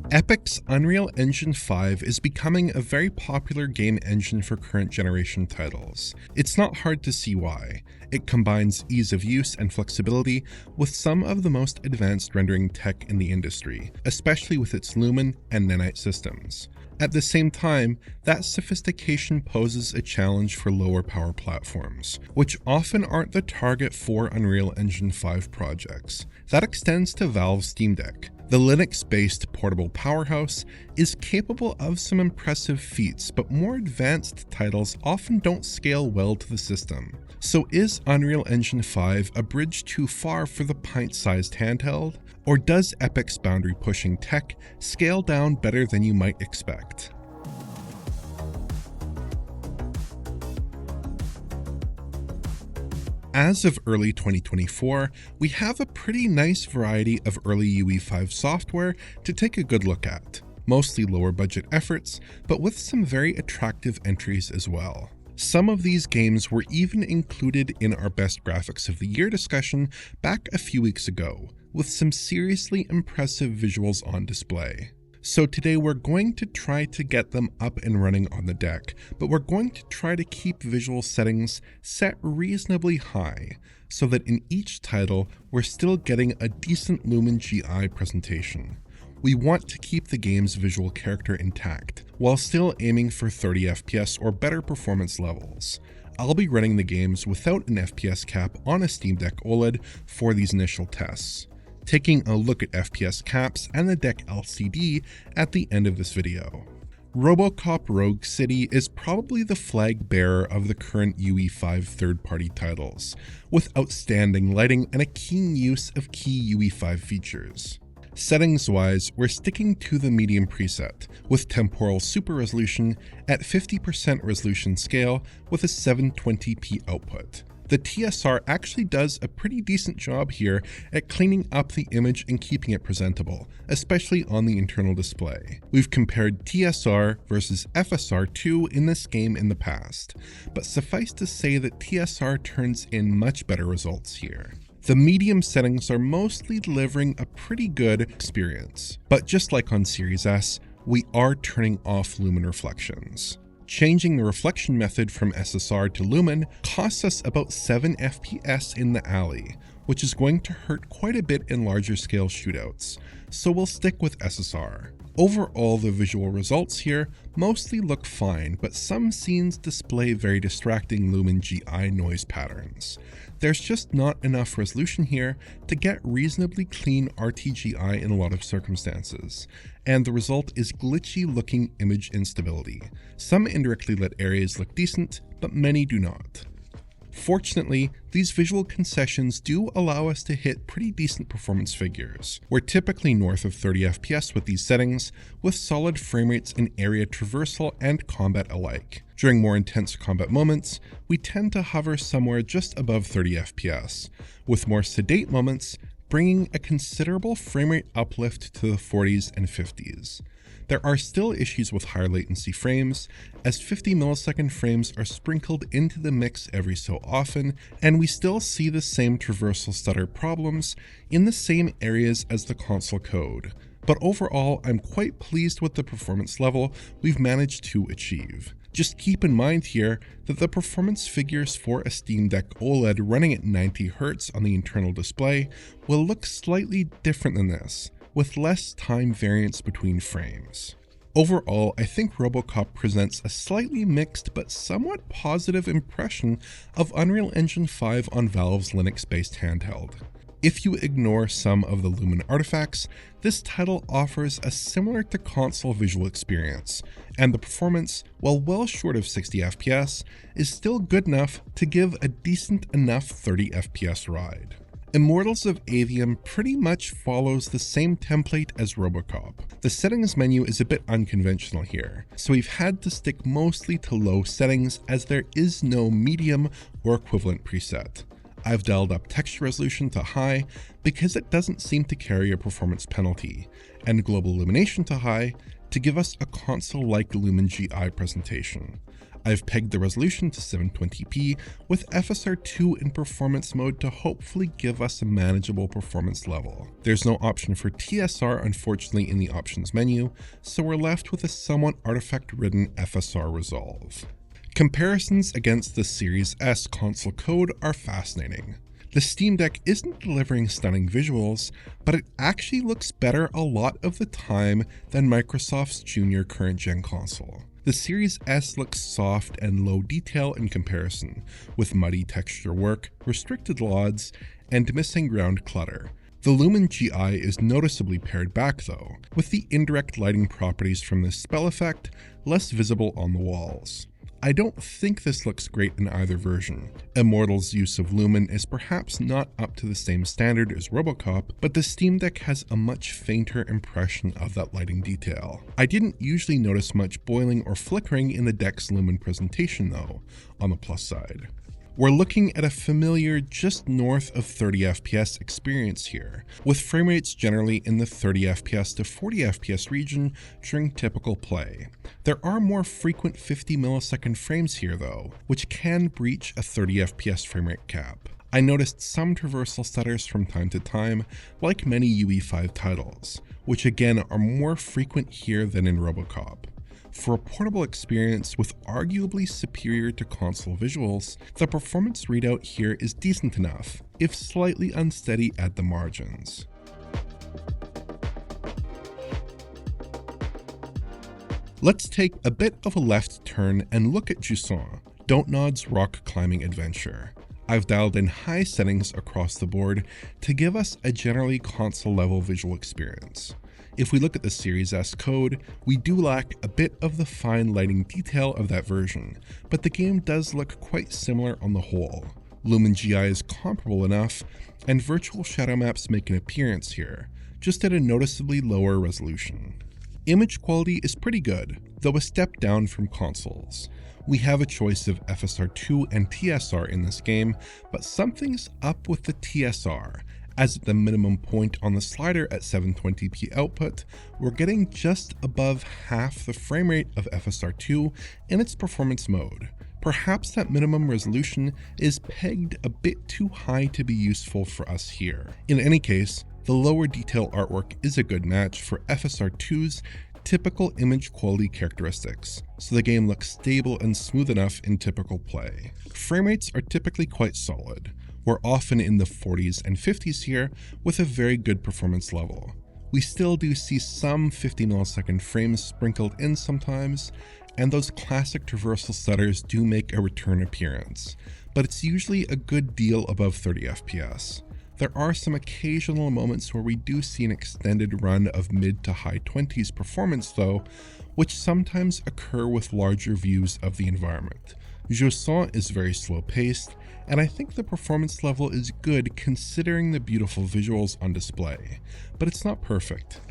Epic's Unreal Engine 5 is becoming a very popular game engine for current generation titles. It's not hard to see why. It combines ease of use and flexibility with some of the most advanced rendering tech in the industry, especially with its Lumen and Nanite systems. At the same time, that sophistication poses a challenge for lower power platforms, which often aren't the target for Unreal Engine 5 projects. That extends to Valve's Steam Deck. The Linux-based portable powerhouse is capable of some impressive feats, but more advanced titles often don't scale well to the system. So is Unreal Engine 5 a bridge too far for the pint-sized handheld? Or does Epic's boundary-pushing tech scale down better than you might expect? As of early 2024, we have a pretty nice variety of early UE5 software to take a good look at. Mostly lower budget efforts, but with some very attractive entries as well. Some of these games were even included in our Best Graphics of the Year discussion back a few weeks ago, with some seriously impressive visuals on display. So today we're going to try to get them up and running on the deck, but we're going to try to keep visual settings set reasonably high, so that in each title we're still getting a decent Lumen GI presentation. We want to keep the game's visual character intact, while still aiming for 30 FPS or better performance levels. I'll be running the games without an FPS cap on a Steam Deck OLED for these initial tests, taking a look at FPS caps and the deck LCD at the end of this video. RoboCop Rogue City is probably the flag bearer of the current UE5 third-party titles, with outstanding lighting and a keen use of key UE5 features. Settings-wise, we're sticking to the medium preset, with temporal super resolution at 50% resolution scale with a 720p output. The TSR actually does a pretty decent job here at cleaning up the image and keeping it presentable, especially on the internal display. We've compared TSR versus FSR2 in this game in the past, but suffice to say that TSR turns in much better results here. The medium settings are mostly delivering a pretty good experience, but just like on Series S, we are turning off lumen reflections. Changing the reflection method from SSR to Lumen costs us about 7 FPS in the alley, which is going to hurt quite a bit in larger scale shootouts, so we'll stick with SSR. Overall, the visual results here mostly look fine, but some scenes display very distracting Lumen GI noise patterns. There's just not enough resolution here to get reasonably clean RTGI in a lot of circumstances, and the result is glitchy looking image instability. Some indirectly lit areas look decent, but many do not. Fortunately, these visual concessions do allow us to hit pretty decent performance figures. We're typically north of 30 FPS with these settings, with solid frame rates in area traversal and combat alike. During more intense combat moments, we tend to hover somewhere just above 30 FPS, with more sedate moments bringing a considerable frame rate uplift to the 40s and 50s. There are still issues with higher latency frames, as 50 millisecond frames are sprinkled into the mix every so often, and we still see the same traversal stutter problems in the same areas as the console code. But overall, I'm quite pleased with the performance level we've managed to achieve. Just keep in mind here that the performance figures for a Steam Deck OLED running at 90Hz on the internal display will look slightly different than this, with less time variance between frames. Overall, I think RoboCop presents a slightly mixed but somewhat positive impression of Unreal Engine 5 on Valve's Linux-based handheld. If you ignore some of the Lumen artifacts, this title offers a similar to console visual experience, and the performance, while well short of 60 FPS, is still good enough to give a decent enough 30 FPS ride. Immortals of Aveum pretty much follows the same template as RoboCop. The settings menu is a bit unconventional here, so we've had to stick mostly to low settings as there is no medium or equivalent preset. I've dialed up texture resolution to high because it doesn't seem to carry a performance penalty, and global illumination to high to give us a console-like Lumen GI presentation. I've pegged the resolution to 720p with FSR2 in performance mode to hopefully give us a manageable performance level. There's no option for TSR unfortunately in the options menu, so we're left with a somewhat artifact-ridden FSR resolve. Comparisons against the Series S console code are fascinating. The Steam Deck isn't delivering stunning visuals, but it actually looks better a lot of the time than Microsoft's junior current-gen console. The Series S looks soft and low detail in comparison, with muddy texture work, restricted LODs, and missing ground clutter. The Lumen GI is noticeably pared back though, with the indirect lighting properties from this spell effect less visible on the walls. I don't think this looks great in either version. Immortals' use of Lumen is perhaps not up to the same standard as RoboCop, but the Steam Deck has a much fainter impression of that lighting detail. I didn't usually notice much boiling or flickering in the deck's Lumen presentation though, on the plus side. We're looking at a familiar just north of 30 FPS experience here, with frame rates generally in the 30 FPS to 40 FPS region during typical play. There are more frequent 50 millisecond frames here though, which can breach a 30 FPS frame rate cap. I noticed some traversal stutters from time to time, like many UE5 titles, which again are more frequent here than in RoboCop. For a portable experience with arguably superior to console visuals, the performance readout here is decent enough, if slightly unsteady at the margins. Let's take a bit of a left turn and look at Jusant, Dontnod's rock climbing adventure. I've dialed in high settings across the board to give us a generally console-level visual experience. If we look at the Series S code, we do lack a bit of the fine lighting detail of that version, but the game does look quite similar on the whole. Lumen GI is comparable enough, and virtual shadow maps make an appearance here, just at a noticeably lower resolution. Image quality is pretty good, though a step down from consoles. We have a choice of FSR2 and TSR in this game, but something's up with the TSR, as at the minimum point on the slider at 720p output, we're getting just above half the frame rate of FSR2 in its performance mode. Perhaps that minimum resolution is pegged a bit too high to be useful for us here. In any case, the lower detail artwork is a good match for FSR2's typical image quality characteristics, so the game looks stable and smooth enough in typical play. Frame rates are typically quite solid. We're often in the 40s and 50s here with a very good performance level. We still do see some 50 millisecond frames sprinkled in sometimes, and those classic traversal stutters do make a return appearance, but it's usually a good deal above 30 FPS. There are some occasional moments where we do see an extended run of mid to high 20s performance though, which sometimes occur with larger views of the environment. Jusant is very slow paced, and I think the performance level is good considering the beautiful visuals on display, but it's not perfect.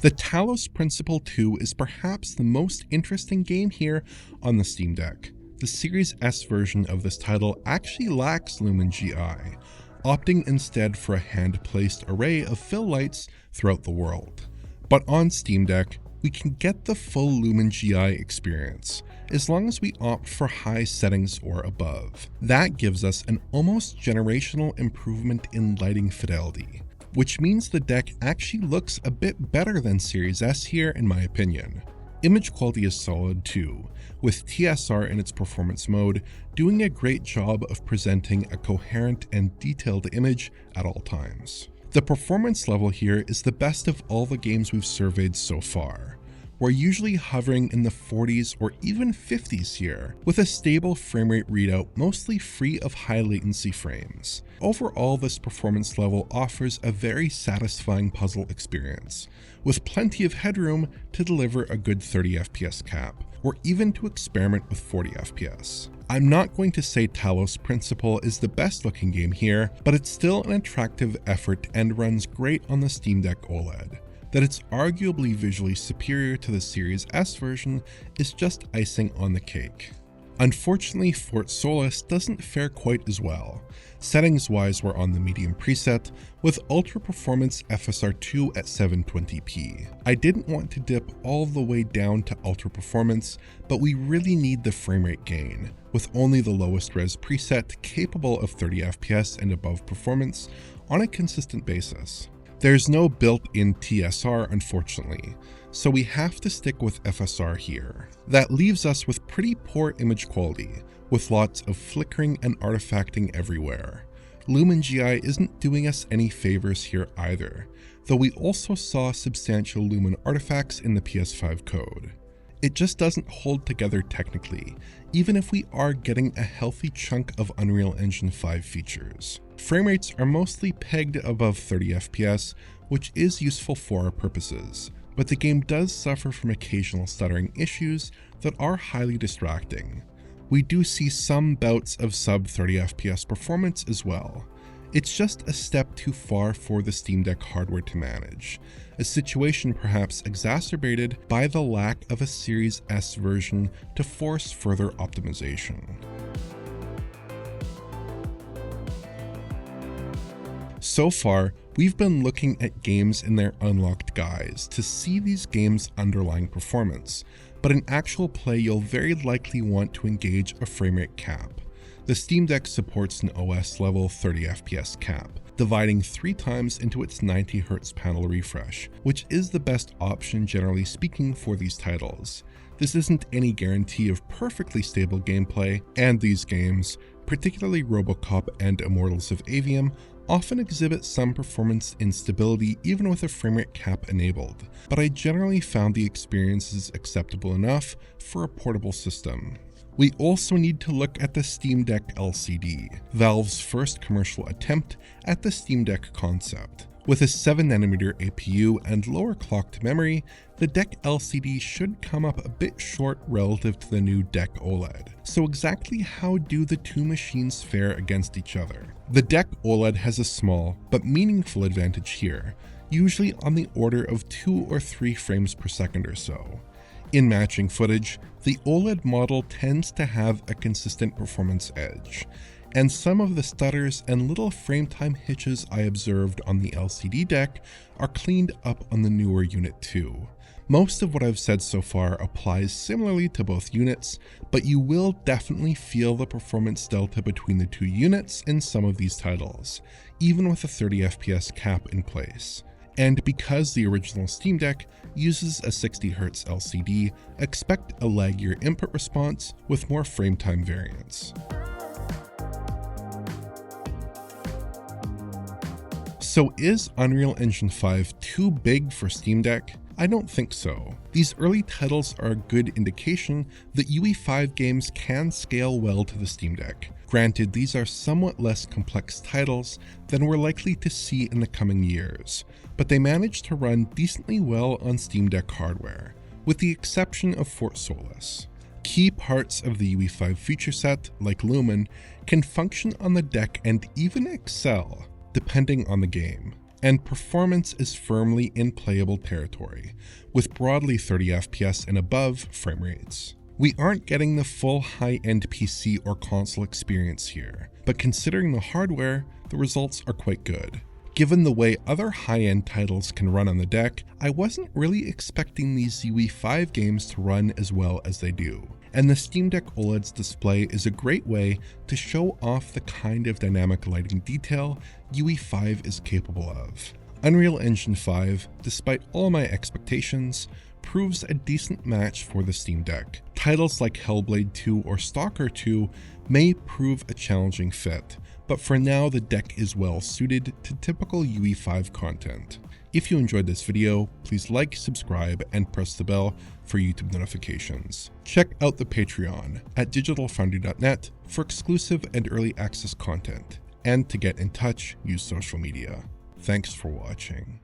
The Talos Principle 2 is perhaps the most interesting game here on the Steam Deck. The Series S version of this title actually lacks Lumen GI, opting instead for a hand-placed array of fill lights throughout the world. But on Steam Deck, we can get the full Lumen GI experience, as long as we opt for high settings or above. That gives us an almost generational improvement in lighting fidelity, which means the deck actually looks a bit better than Series S here in my opinion. Image quality is solid too, with TSR in its performance mode doing a great job of presenting a coherent and detailed image at all times. The performance level here is the best of all the games we've surveyed so far. We're usually hovering in the 40s or even 50s here, with a stable frame rate readout mostly free of high latency frames. Overall, this performance level offers a very satisfying puzzle experience, with plenty of headroom to deliver a good 30 FPS cap, or even to experiment with 40 FPS. I'm not going to say Talos Principle is the best looking game here, but it's still an attractive effort and runs great on the Steam Deck OLED. That it's arguably visually superior to the Series S version is just icing on the cake. Unfortunately, Fort Solis doesn't fare quite as well. Settings-wise, we're on the medium preset, with ultra performance FSR2 at 720p. I didn't want to dip all the way down to ultra performance, but we really need the framerate gain, with only the lowest res preset capable of 30 FPS and above performance on a consistent basis. There's no built-in TSR, unfortunately, so we have to stick with FSR here. That leaves us with pretty poor image quality, with lots of flickering and artifacting everywhere. Lumen GI isn't doing us any favors here either, though we also saw substantial Lumen artifacts in the PS5 code. It just doesn't hold together technically, even if we are getting a healthy chunk of Unreal Engine 5 features. Frame rates are mostly pegged above 30 FPS, which is useful for our purposes, but the game does suffer from occasional stuttering issues that are highly distracting. We do see some bouts of sub 30 FPS performance as well. It's just a step too far for the Steam Deck hardware to manage, a situation perhaps exacerbated by the lack of a Series S version to force further optimization. So far, we've been looking at games in their unlocked guise to see these games' underlying performance, but in actual play you'll very likely want to engage a framerate cap. The Steam Deck supports an OS level 30 FPS cap, dividing 3 times into its 90Hz panel refresh, which is the best option generally speaking for these titles. This isn't any guarantee of perfectly stable gameplay, and these games, particularly RoboCop and Immortals of Aveum, often exhibit some performance instability even with a framerate cap enabled, but I generally found the experiences acceptable enough for a portable system. We also need to look at the Steam Deck LCD, Valve's first commercial attempt at the Steam Deck concept. With a 7nm APU and lower clocked memory, the Deck LCD should come up a bit short relative to the new Deck OLED. So exactly how do the two machines fare against each other? The Deck OLED has a small but meaningful advantage here, usually on the order of 2 or 3 frames per second or so. In matching footage, the OLED model tends to have a consistent performance edge, and some of the stutters and little frame time hitches I observed on the LCD deck are cleaned up on the newer unit too. Most of what I've said so far applies similarly to both units, but you will definitely feel the performance delta between the two units in some of these titles, even with a 30 FPS cap in place. And because the original Steam Deck uses a 60Hz LCD, expect a laggier input response with more frame time variance. So is Unreal Engine 5 too big for Steam Deck? I don't think so. These early titles are a good indication that UE5 games can scale well to the Steam Deck. Granted, these are somewhat less complex titles than we're likely to see in the coming years, but they manage to run decently well on Steam Deck hardware, with the exception of Fort Solis. Key parts of the UE5 feature set, like Lumen, can function on the deck and even excel, depending on the game, and performance is firmly in playable territory, with broadly 30 FPS and above frame rates. We aren't getting the full high-end PC or console experience here, but considering the hardware, the results are quite good. Given the way other high-end titles can run on the deck, I wasn't really expecting these UE5 games to run as well as they do, and the Steam Deck OLED's display is a great way to show off the kind of dynamic lighting detail UE5 is capable of. Unreal Engine 5, despite all my expectations, proves a decent match for the Steam Deck. Titles like Hellblade 2 or Stalker 2 may prove a challenging fit, but for now the deck is well suited to typical UE5 content. If you enjoyed this video, please like, subscribe, and press the bell for YouTube notifications. Check out the Patreon at digitalfoundry.net for exclusive and early access content. And to get in touch, use social media. Thanks for watching.